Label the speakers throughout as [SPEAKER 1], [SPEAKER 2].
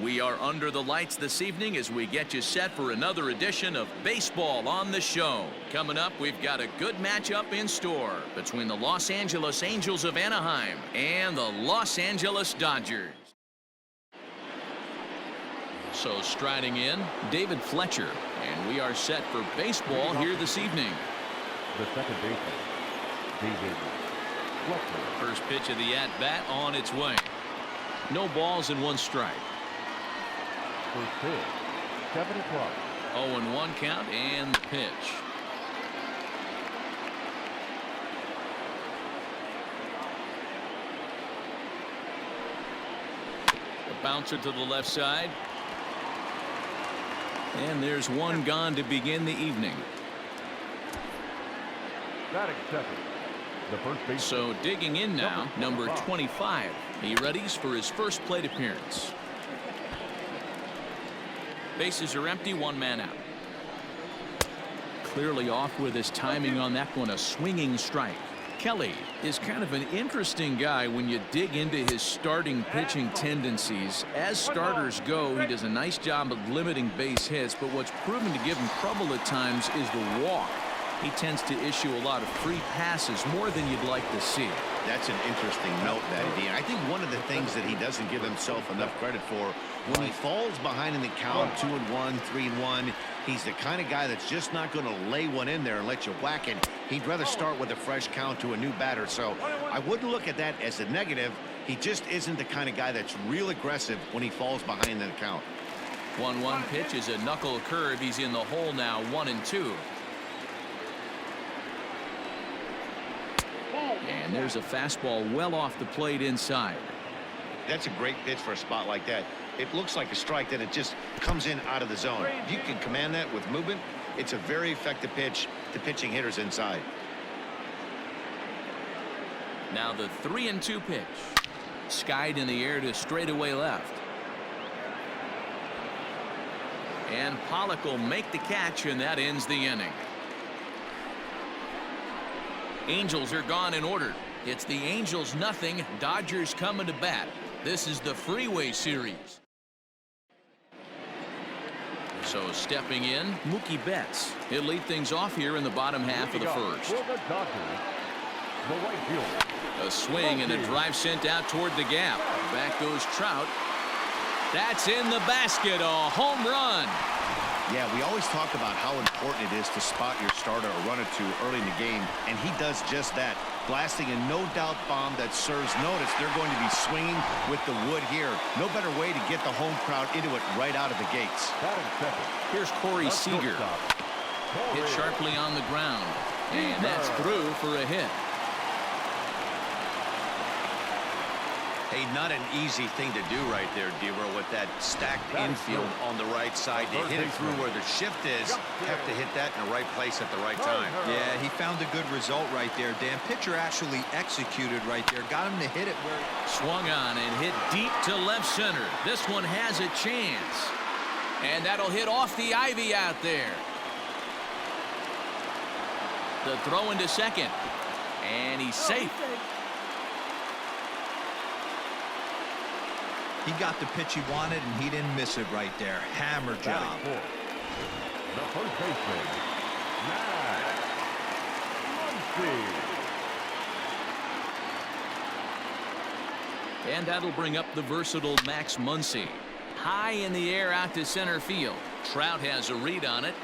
[SPEAKER 1] We are under the lights this evening as we get you set for another edition of Baseball on the Show. Coming up, we've got a good matchup in store between the Los Angeles Angels of Anaheim and the Los Angeles Dodgers. So striding in, David Fletcher, and we are set for baseball here this evening.
[SPEAKER 2] The second baseman, David Fletcher.
[SPEAKER 1] First pitch of the at-bat on its way. No balls and one strike.
[SPEAKER 2] First pitch, 7 o'clock.
[SPEAKER 1] 0-1 count and the pitch. A bouncer to the left side. And there's one gone to begin the evening.
[SPEAKER 2] Batting second, the first baseman.
[SPEAKER 1] So digging in now, number 25. He readies for his first plate appearance. Bases are empty, one man out. Clearly off with his timing on that one, a swinging strike. Kelly is kind of an interesting guy when you dig into his starting pitching tendencies. As starters go, he does a nice job of limiting base hits, but what's proven to give him trouble at times is the walk. He tends to issue a lot of free passes, more than you'd like to see.
[SPEAKER 3] That's an interesting note, Matty D. I think one of the things that he doesn't give himself enough credit for, when he falls behind in the count, 2-1, 3-1, he's the kind of guy that's just not going to lay one in there and let you whack it. He'd rather start with a fresh count to a new batter. So I wouldn't look at that as a negative. He just isn't the kind of guy that's real aggressive when he falls behind in the count.
[SPEAKER 1] 1-1 pitch is a knuckle curve. He's in the hole now, 1-2. And there's a fastball well off the plate inside.
[SPEAKER 3] That's a great pitch for a spot like that. It looks like a strike, that it just comes in out of the zone. If you can command that with movement, it's a very effective pitch to pitching hitters inside.
[SPEAKER 1] Now the 3-2 pitch. Skied in the air to straightaway left. And Pollock will make the catch, and that ends the inning. Angels are gone in order. It's the Angels nothing, Dodgers coming to bat. This is the Freeway Series. So stepping in, Mookie Betts. He'll lead things off here in the bottom half of the first. A swing and a drive sent out toward the gap. Back goes Trout. That's in the basket, a home run.
[SPEAKER 3] Yeah, we always talk about how important it is to spot your starter or run it to early in the game, and he does just that, blasting a no-doubt bomb that serves notice. They're going to be swinging with the wood here. No better way to get the home crowd into it right out of the gates.
[SPEAKER 1] Here's Corey Seager. Hit sharply on the ground, and that's through for a hit.
[SPEAKER 3] Hey, not an easy thing to do right there, D-Roll, with that stacked infield on the right side. To hit it through where the shift is, have to hit that in the right place at the right time.
[SPEAKER 4] Yeah, he found a good result right there, Dan. Pitcher actually executed right there. Got him to hit it where...
[SPEAKER 1] Swung on and hit deep to left center. This one has a chance. And that'll hit off the ivy out there. The throw into second. And he's safe.
[SPEAKER 4] He got the pitch he wanted, and he didn't miss it right there. Hammer job.
[SPEAKER 2] The first baseman, Max Muncy.
[SPEAKER 1] And that'll bring up the versatile Max Muncy. High in the air out to center field. Trout has a read on it.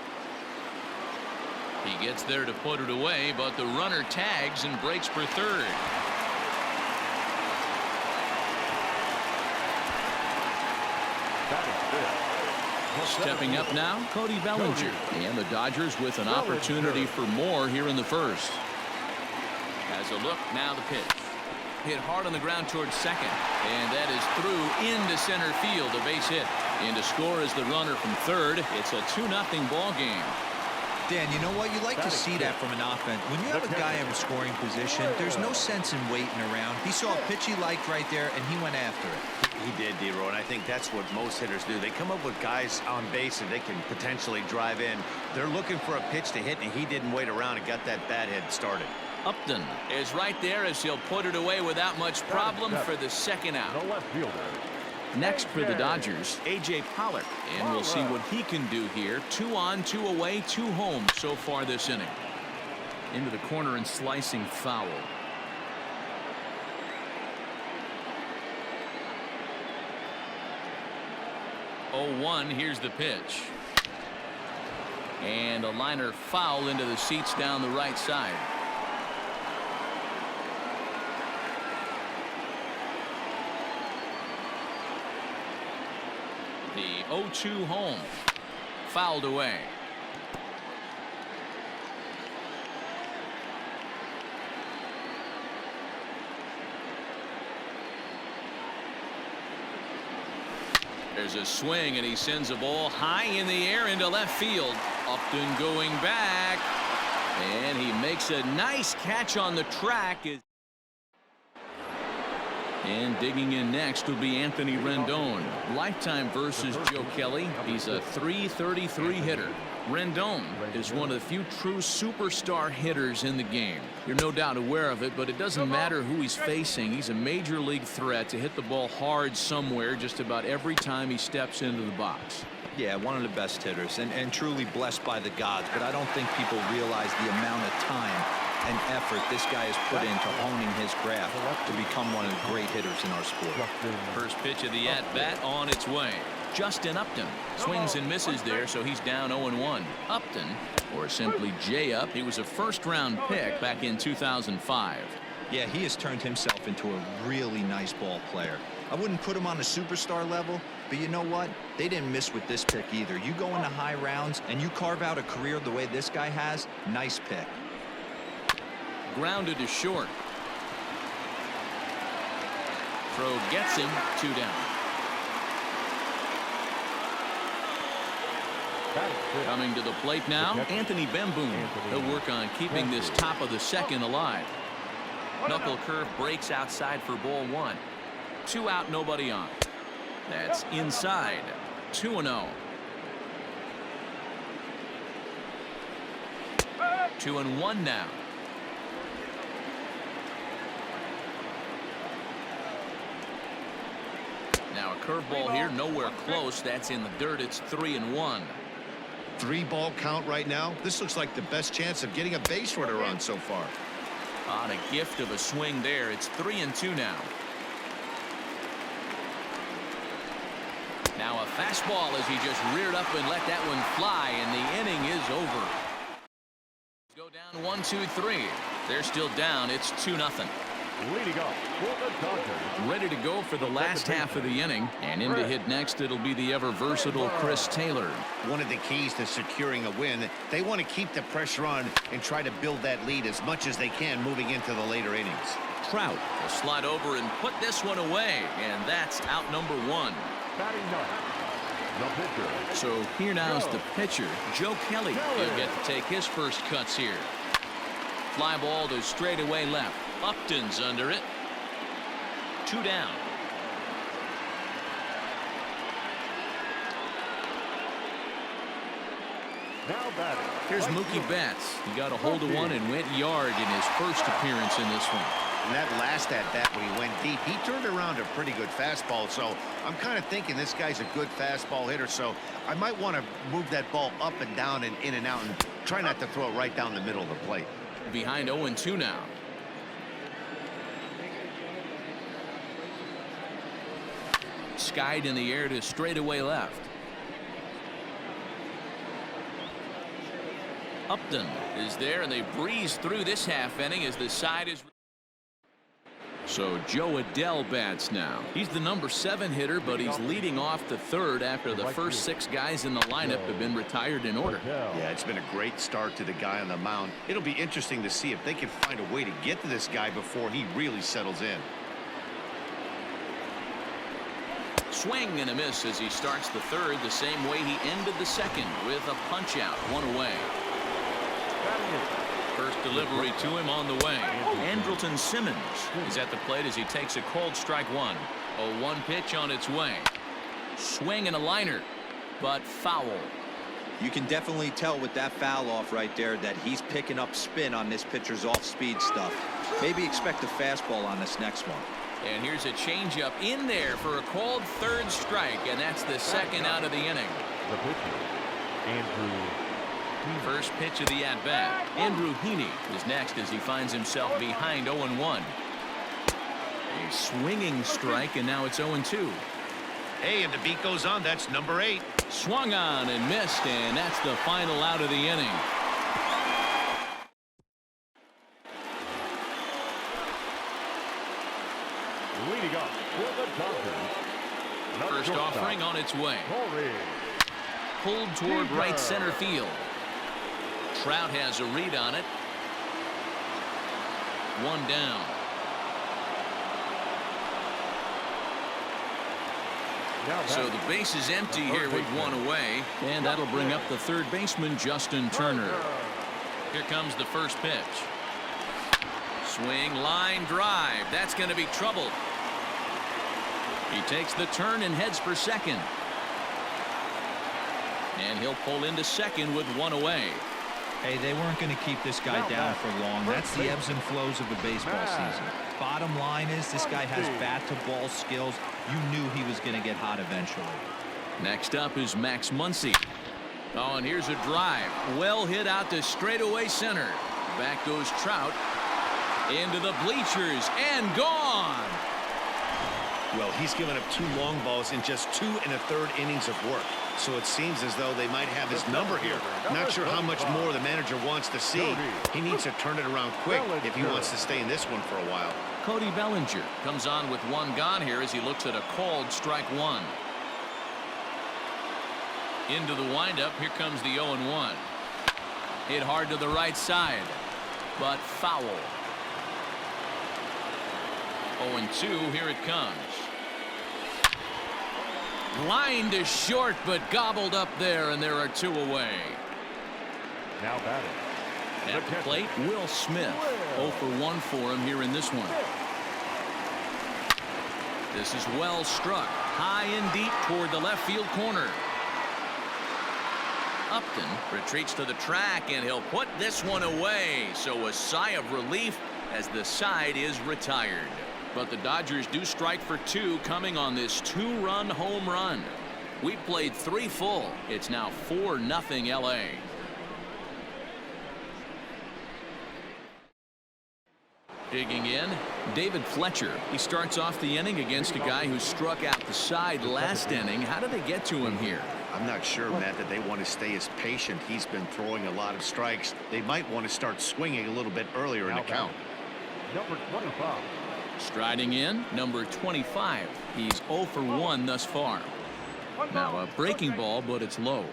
[SPEAKER 1] He gets there to put it away, but the runner tags and breaks for third. Stepping up now, Cody Bellinger. And the Dodgers with an opportunity for more here in the first. Has a look, now the pitch. Hit hard on the ground towards second. And that is through into center field, a base hit. And to score is the runner from third. It's a 2-0 ball game.
[SPEAKER 4] Dan, you know what? You like to see that from an offense. When you have a guy in a scoring position, there's no sense in waiting around. He saw a pitch he liked right there, and he went after it.
[SPEAKER 3] He did, D-Row, and I think that's what most hitters do. They come up with guys on base that they can potentially drive in. They're looking for a pitch to hit, and he didn't wait around and got that bat hit started.
[SPEAKER 1] Upton is right there as he'll put it away without much problem for the second out.
[SPEAKER 2] The left fielder,
[SPEAKER 1] Next for the Dodgers, A.J. Pollock. And we'll see what he can do here. 2 on, 2 away, 2 home so far this inning. Into the corner and slicing foul. 0-1. Here's the pitch. And a liner foul into the seats down the right side. The 0-2 home. Fouled away. There's a swing, and he sends a ball high in the air into left field. Upton going back, and he makes a nice catch on the track. And digging in next will be Anthony Rendon. Lifetime versus Joe Kelly. He's a .333 hitter. Rendon is one of the few true superstar hitters in the game. You're no doubt aware of it, but it doesn't matter who he's facing. He's a major league threat to hit the ball hard somewhere just about every time he steps into the box.
[SPEAKER 4] Yeah, one of the best hitters and truly blessed by the gods, but I don't think people realize the amount of time and effort this guy has put into honing his craft to become one of the great hitters in our sport.
[SPEAKER 1] First pitch of the at-bat on its way. Justin Upton swings and misses there, so he's down 0-1. Upton, or simply J-Up, he was a first-round pick back in 2005.
[SPEAKER 4] Yeah, he has turned himself into a really nice ball player. I wouldn't put him on a superstar level, but you know what? They didn't miss with this pick either. You go into high rounds and you carve out a career the way this guy has, nice pick.
[SPEAKER 1] Grounded to short. Throw gets him, 2 down. Coming to the plate now, Anthony Bemboom. He'll work on keeping this top of the second alive. Knuckle curve breaks outside for ball 1. 2 out, nobody on. That's inside. 2-0. 2-1 now. Now a curveball here, nowhere close. That's in the dirt. It's 3-1.
[SPEAKER 3] 3-ball count right now. This looks like the best chance of getting a base runner on so far.
[SPEAKER 1] On a gift of a swing there. It's 3-2 now. Now a fastball as he just reared up and let that one fly, and the inning is over. Go down 1-2-3. They're still down. It's 2-0.
[SPEAKER 2] Leading off for the Dodgers.
[SPEAKER 1] Ready to go for the last half of the inning, and in to hit next it'll be the ever versatile Chris Taylor.
[SPEAKER 3] One of the keys to securing a win, they want to keep the pressure on and try to build that lead as much as they can moving into the later innings.
[SPEAKER 1] Trout will slide over and put this one away, and that's out number 1.
[SPEAKER 2] Batting ninth, the pitcher.
[SPEAKER 1] So here now's the pitcher, Joe Kelly. He'll get to take his first cuts here. Fly ball to straightaway left. Upton's under it. 2 down.
[SPEAKER 2] Now batting.
[SPEAKER 1] Here's Mookie Betts. He got a hold of one and went yard in his first appearance in this one.
[SPEAKER 3] And that last at-bat when he went deep, he turned around a pretty good fastball. So I'm kind of thinking this guy's a good fastball hitter. So I might want to move that ball up and down and in and out and try not to throw it right down the middle of the plate.
[SPEAKER 1] Behind 0-2 now. Skied in the air to straightaway left. Upton is there, and they breeze through this half inning as the side is. So Joe Adell bats now. He's the number 7 hitter, but he's leading off the third after the first 6 guys in the lineup have been retired in order.
[SPEAKER 3] Yeah, it's been a great start to the guy on the mound. It'll be interesting to see if they can find a way to get to this guy before he really settles in.
[SPEAKER 1] Swing and a miss as he starts the third the same way he ended the second with a punch out, 1 away. First delivery to him on the way. Andrelton Simmons is at the plate as he takes a cold strike 1. A 1 pitch on its way. Swing and a liner, but foul.
[SPEAKER 4] You can definitely tell with that foul off right there that he's picking up spin on this pitcher's off-speed stuff. Maybe expect a fastball on this next one.
[SPEAKER 1] And here's a changeup in there for a called third strike, and that's the second out of the inning.
[SPEAKER 2] The pitcher, Andrew.
[SPEAKER 1] First pitch of the at-bat. Andrew Heaney is next as he finds himself behind 0-1. A swinging strike, and now it's 0-2.
[SPEAKER 3] Hey, and the beat goes on. That's number 8.
[SPEAKER 1] Swung on and missed, and that's the final out of the inning.
[SPEAKER 2] Leading up for the Dodgers.
[SPEAKER 1] First offering on its way.
[SPEAKER 2] Corey.
[SPEAKER 1] Pulled toward right center field. Trout has a read on it. One down. So the base is empty here with one away, and that'll bring up the third baseman, Justin Turner. Here comes the first pitch. Swing, line drive. That's going to be trouble. He takes the turn and heads for second. And he'll pull into second with one away.
[SPEAKER 4] Hey, they weren't going to keep this guy down for long. That's the ebbs and flows of the baseball season. Bottom line is this guy has bat-to-ball skills. You knew he was going to get hot eventually.
[SPEAKER 1] Next up is Max Muncy. Oh, and here's a drive. Well hit out to straightaway center. Back goes Trout. Into the bleachers and gone.
[SPEAKER 3] Well, he's given up 2 long balls in just 2 1/3 innings of work. So it seems as though they might have his number here. Not sure how much more the manager wants to see. He needs to turn it around quick if he wants to stay in this one for a while.
[SPEAKER 1] Cody Bellinger comes on with one gone here as he looks at a called strike one. Into the windup. Here comes the 0-1. Hit hard to the right side, but foul. 0-2. Here it comes. Line to short, but gobbled up there, and there are 2 away.
[SPEAKER 2] Now batting.
[SPEAKER 1] At the plate, Will Smith. 0 for 1 for him here in this one. This is well struck. High and deep toward the left field corner. Upton retreats to the track, and he'll put this one away. So a sigh of relief as the side is retired. But the Dodgers do strike for 2 coming on this 2-run home run. We played 3 full. It's now 4-0 LA. Digging in, David Fletcher. He starts off the inning against a guy who struck out the side last inning. How did they get to him here?
[SPEAKER 3] I'm not sure, Matt, that they want to stay as patient. He's been throwing a lot of strikes. They might want to start swinging a little bit earlier in the count.
[SPEAKER 2] Number 25.
[SPEAKER 1] Striding in, number 25. He's 0 for 1 thus far. Now a breaking ball, but it's low.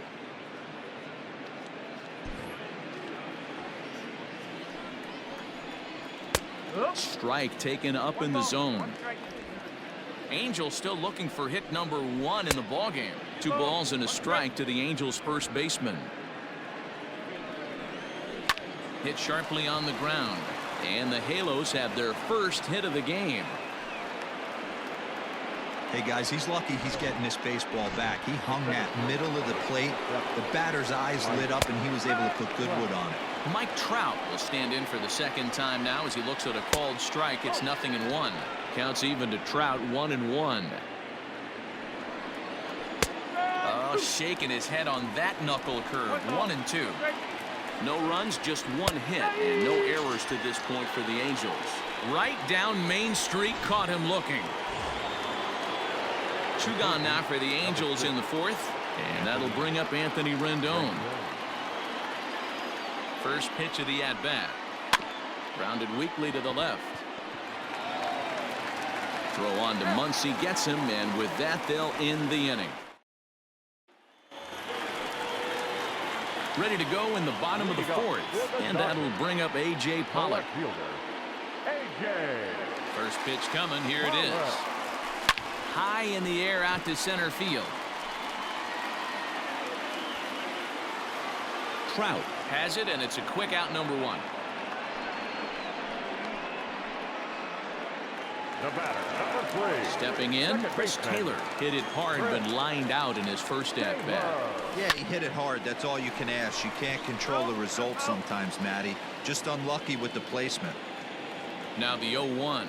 [SPEAKER 1] Strike taken up in the zone. Angels still looking for hit number 1 in the ballgame. 2 balls and a strike to the Angels' first baseman. Hit sharply on the ground. And the Halos have their first hit of the game.
[SPEAKER 4] Hey, guys, he's lucky he's getting this baseball back. He hung that middle of the plate. The batter's eyes lit up, and he was able to put good wood on it.
[SPEAKER 1] Mike Trout will stand in for the second time now as he looks at a called strike. It's 0-1. Counts even to Trout, 1-1. Oh, shaking his head on that knuckle curve. 1-2. No runs, just 1 hit, and no errors to this point for the Angels. Right down Main Street, caught him looking. 2 gone now for the Angels in the 4th, and that'll bring up Anthony Rendon. First pitch of the at-bat. Grounded weakly to the left. Throw on to Muncy, gets him, and with that, they'll end the inning. Ready to go in the bottom of the 4th, and that'll bring up A.J. Pollock. First pitch coming. Here it is. High in the air out to center field. Trout has it, and it's a quick out, number 1.
[SPEAKER 2] The batter, number 3.
[SPEAKER 1] Stepping in, Chris Taylor hit it hard, but lined out in his first at-bat.
[SPEAKER 4] Yeah, he hit it hard. That's all you can ask. You can't control the results sometimes, Matty. Just unlucky with the placement.
[SPEAKER 1] Now the 0-1.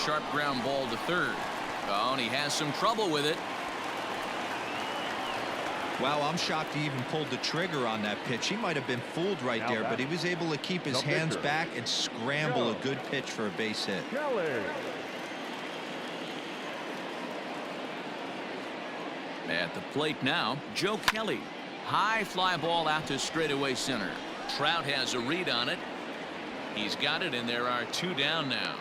[SPEAKER 1] Sharp ground ball to third. Oh, and he has some trouble with it.
[SPEAKER 4] Wow, I'm shocked he even pulled the trigger on that pitch. He might have been fooled right there, but he was able to keep his hands back and scramble a good pitch for a base hit.
[SPEAKER 2] Kelly.
[SPEAKER 1] At the plate now, Joe Kelly. High fly ball out to straightaway center. Trout has a read on it. He's got it, and there are 2 down now.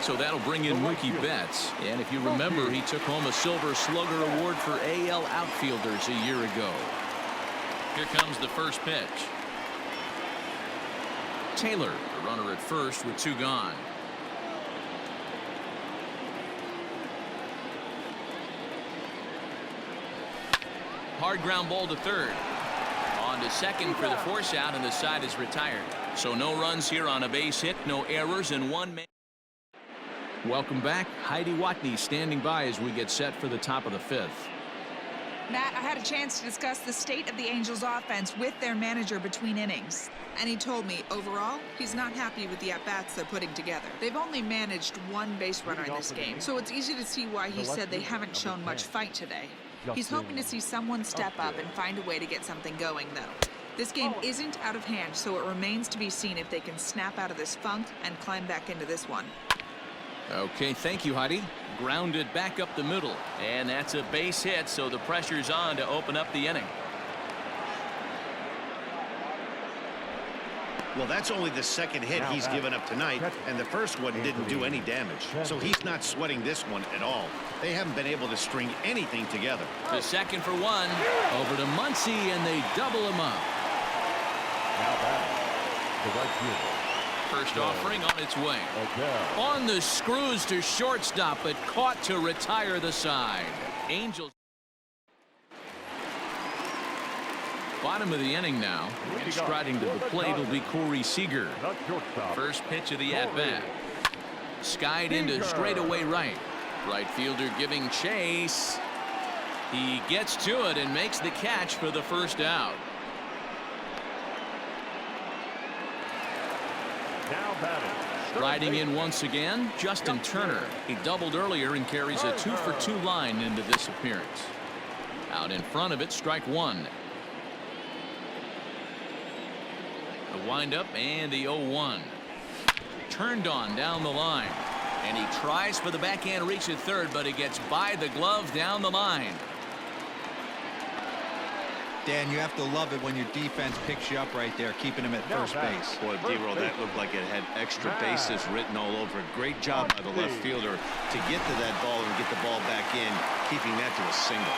[SPEAKER 1] So that'll bring in Mookie Betts. And if you remember, he took home a Silver Slugger Award for AL outfielders a year ago. Here comes the first pitch. Taylor, the runner at first with 2 gone. Hard ground ball to third. On to second for the force out, and the side is retired. So no runs here on a base hit, no errors, and 1 man. Welcome back. Heidi Watney standing by as we get set for the top of the 5th.
[SPEAKER 5] Matt, I had a chance to discuss the state of the Angels offense with their manager between innings. And he told me, overall, he's not happy with the at-bats they're putting together. They've only managed 1 base runner in this game, so it's easy to see why he said they haven't shown much fight today. He's hoping to see someone step up and find a way to get something going, though. This game isn't out of hand, so it remains to be seen if they can snap out of this funk and climb back into this one.
[SPEAKER 1] Okay, thank you, Heidi. Grounded back up the middle, and that's a base hit, so the pressure's on to open up the inning.
[SPEAKER 3] Well, that's only the 2nd hit he's given up tonight, and the first one didn't do any damage. So he's not sweating this one at all. They haven't been able to string anything together.
[SPEAKER 1] The second for 1. Over to Muncy, and they double him up.
[SPEAKER 2] Now back the right fielder.
[SPEAKER 1] First offering on its way. On the screws to shortstop, but caught to retire the side. Angels. Bottom of the inning now. And striding to the plate will be Corey Seager. First pitch of the at-bat. Skied into straightaway right. Right fielder giving chase. He gets to it and makes the catch for the first out. Riding in once again, Justin Turner. He doubled earlier and carries a 2-for-2 line into this appearance. Out in front of it, strike 1. The windup and the 0-1. Turned on down the line. And he tries for the backhand reach at third, but he gets by the glove down the line.
[SPEAKER 4] Dan, you have to love it when your defense picks you up right there, keeping him at first base.
[SPEAKER 3] Boy, D-Roll, that looked like it had extra bases written all over it. Great job by the left fielder to get to that ball and get the ball back in, keeping that to a single.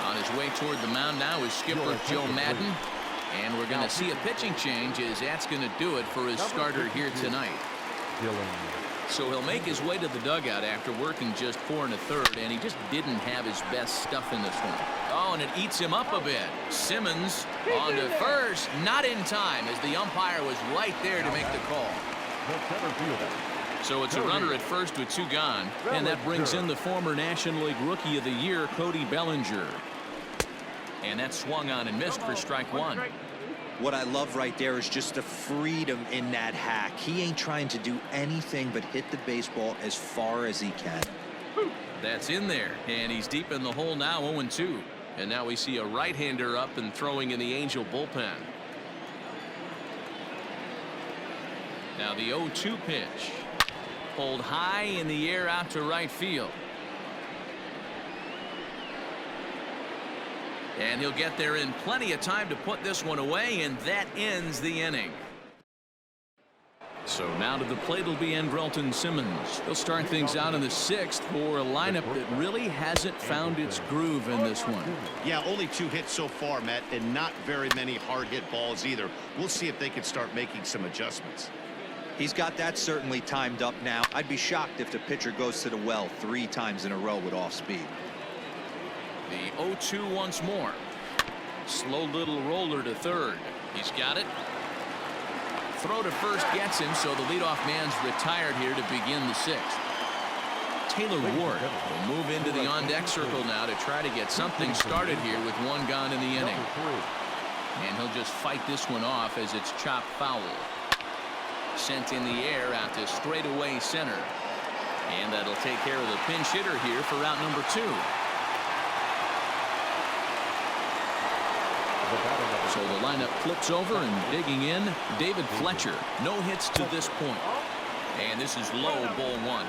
[SPEAKER 1] On his way toward the mound now is skipper Joe Madden. And we're going to see a pitching change as that's going to do it for his starter here tonight. So he'll make his way to the dugout after working just 4 1/3, and he just didn't have his best stuff in this one. Oh, and it eats him up a bit. Simmons on to first, not in time, as the umpire was right there to make the call. So it's a runner at first with 2 gone, and that brings in the former National League Rookie of the Year, Cody Bellinger. And that swung on and missed for strike 1.
[SPEAKER 4] What I love right there is just the freedom in that hack. He ain't trying to do anything but hit the baseball as far as he can.
[SPEAKER 1] That's in there, and he's deep in the hole now, 0-2. And now we see a right-hander up and throwing in the Angel bullpen. Now the 0-2 pitch. Pulled high in the air out to right field. And he'll get there in plenty of time to put this one away, and that ends the inning. So now to the plate will be Andrelton Simmons. He'll start things out in the 6th for a lineup that really hasn't found its groove in this one.
[SPEAKER 3] Yeah, only 2 hits so far, Matt, and not very many hard hit balls either. We'll see if they can start making some adjustments.
[SPEAKER 4] He's got that certainly timed up now. I'd be shocked if the pitcher goes to the well 3 times in a row with off speed.
[SPEAKER 1] The 0-2 once more. Slow little roller to third. He's got it. Throw to first gets him, so the leadoff man's retired here to begin the 6th. Taylor Ward will move into the on-deck circle now to try to get something started here with 1 gone in the inning. And he'll just fight this one off as it's chopped foul. Sent in the air out to straightaway center. And that'll take care of the pinch hitter here for route number 2. So the lineup flips over, and digging in, David Fletcher. No hits to this point. And this is low, ball 1.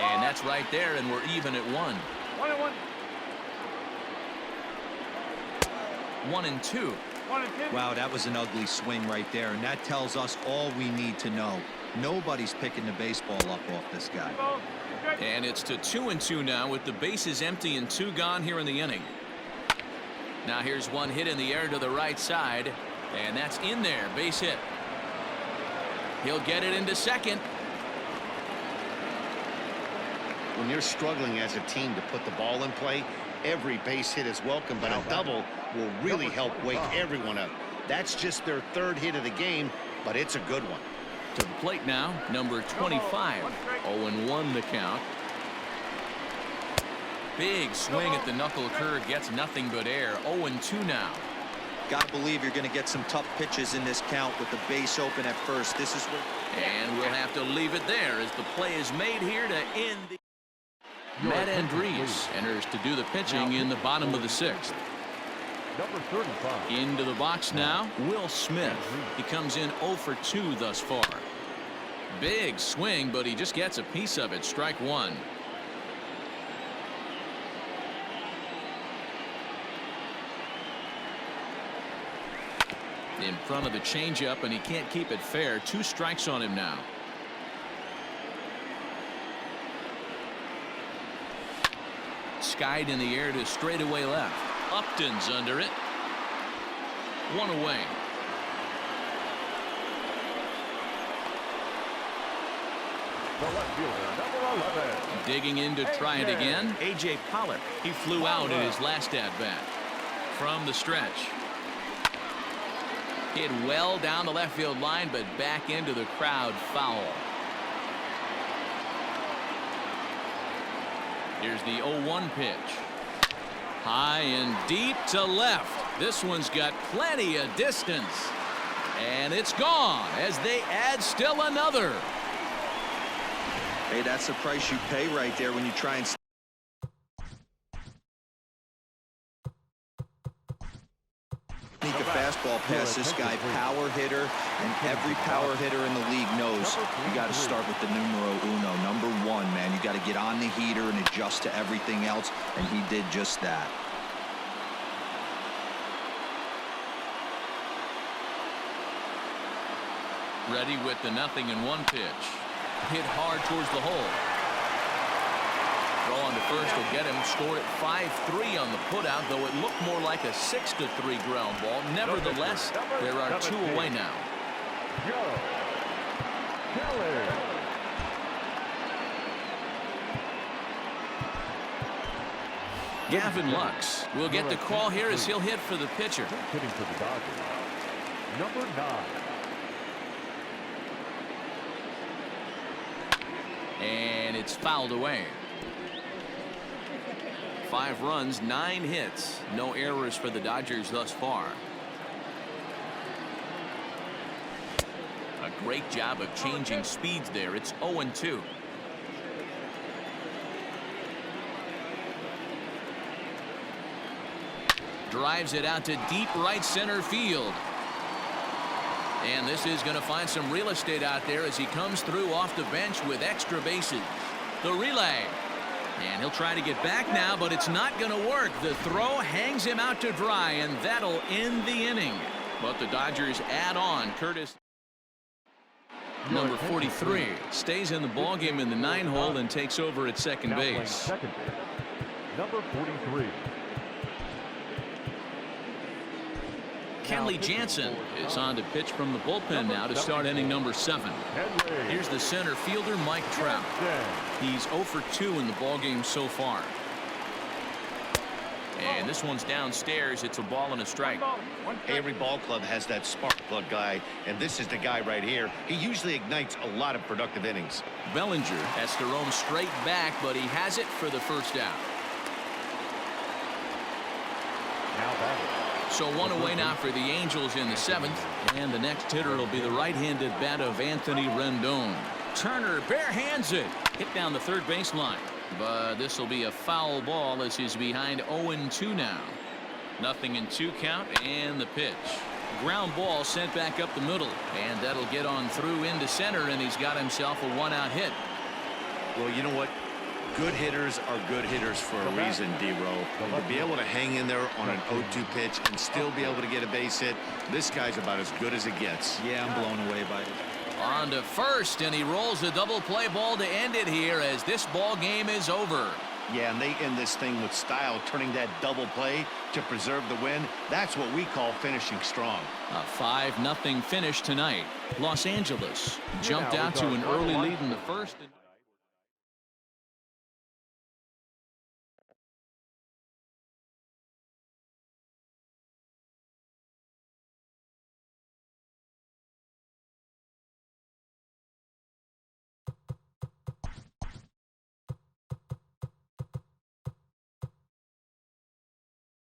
[SPEAKER 1] And that's right there, and we're even at 1. 1-2.
[SPEAKER 4] Wow, that was an ugly swing right there, and that tells us all we need to know. Nobody's picking the baseball up off this guy.
[SPEAKER 1] And it's to 2-2 now with the bases empty and 2 gone here in the inning. Now here's one hit in the air to the right side, and that's in there, base hit. He'll get it into second.
[SPEAKER 3] When you're struggling as a team to put the ball in play, every base hit is welcome, but a double will really help wake everyone up. That's just their 3rd hit of the game, but it's a good one.
[SPEAKER 1] To the plate now, number 25. 0-1 the count. Big swing at the knuckle curve, gets nothing but air. 0-2 now.
[SPEAKER 4] Gotta believe you're gonna get some tough pitches in this count with the base open at first. This is what...
[SPEAKER 1] And we'll have to leave it there as the play is made here to end the... Matt Andriese enters to do the pitching in the bottom of the 6th.
[SPEAKER 2] Number 35.
[SPEAKER 1] Into the box now, Will Smith. He comes in 0 for 2 thus far. Big swing, but he just gets a piece of it. Strike 1. In front of the changeup, and he can't keep it fair. 2 strikes on him now. Skied in the air to straightaway left. Upton's under it. 1 away.
[SPEAKER 2] The left fielder, number 11.
[SPEAKER 1] Digging in to try it again. A.J. Pollock. He flew out in his last at-bat. From the stretch. Hit well down the left field line, but back into the crowd, foul. Here's the 0-1 pitch. High and deep to left. This one's got plenty of distance. And it's gone as they add still another.
[SPEAKER 4] Hey, that's the price you pay right there when you try and... sneak a fastball past this guy. Power hitter, and every power hitter in the league knows you got to start with the numero uno, number 1, man. You got to get on the heater and adjust to everything else, and he did just that.
[SPEAKER 1] Ready with the 0-1 pitch. Hit hard towards the hole. Throw on to first will get him. Scored at 5-3 on the putout, though it looked more like a 6-3 ground ball. Nevertheless, there are 2 away now.
[SPEAKER 2] Joe Kelly.
[SPEAKER 1] Gavin Lux will get the call here as he'll hit for the pitcher.
[SPEAKER 2] Hitting for the Dodgers, number 9.
[SPEAKER 1] And it's fouled away. 5 runs, 9 hits. No errors for the Dodgers thus far. A great job of changing speeds there. It's 0-2. Drives it out to deep right center field. And this is going to find some real estate out there as he comes through off the bench with extra bases. The relay. And he'll try to get back now, but it's not going to work. The throw hangs him out to dry, and that'll end the inning. But the Dodgers add on. Curtis, number 43, stays in the ballgame in the 9-hole and takes over at second base.
[SPEAKER 2] Second base, number 43.
[SPEAKER 1] Kenley Jansen is on to pitch from the bullpen now to start inning number 7. Here's the center fielder, Mike Trout. He's 0 for 2 in the ballgame so far. And this one's downstairs. It's a ball and a strike.
[SPEAKER 3] Every ball club has that spark plug guy, and this is the guy right here. He usually ignites a lot of productive innings.
[SPEAKER 1] Bellinger has to roam straight back, but he has it for the first out.
[SPEAKER 2] Now batting.
[SPEAKER 1] So one away now for the Angels in the 7th. And the next hitter will be the right-handed bat of Anthony Rendon. Turner barehands it. Hit down the third baseline. But this will be a foul ball as he's behind 0-2 now. 0-2 count and the pitch. Ground ball sent back up the middle. And that'll get on through into center, and he's got himself a one-out hit.
[SPEAKER 3] Well, you know what? Good hitters are good hitters for a reason, D-Row. To be able to hang in there on an 0-2 pitch and still be able to get a base hit, this guy's about as good as it gets.
[SPEAKER 4] Yeah, I'm blown away by it.
[SPEAKER 1] On to first, and he rolls a double play ball to end it here as this ball game is over.
[SPEAKER 3] Yeah, and they end this thing with style, turning that double play to preserve the win. That's what we call finishing strong.
[SPEAKER 1] A 5-0 finish tonight. Los Angeles jumped out to an early lead in the first.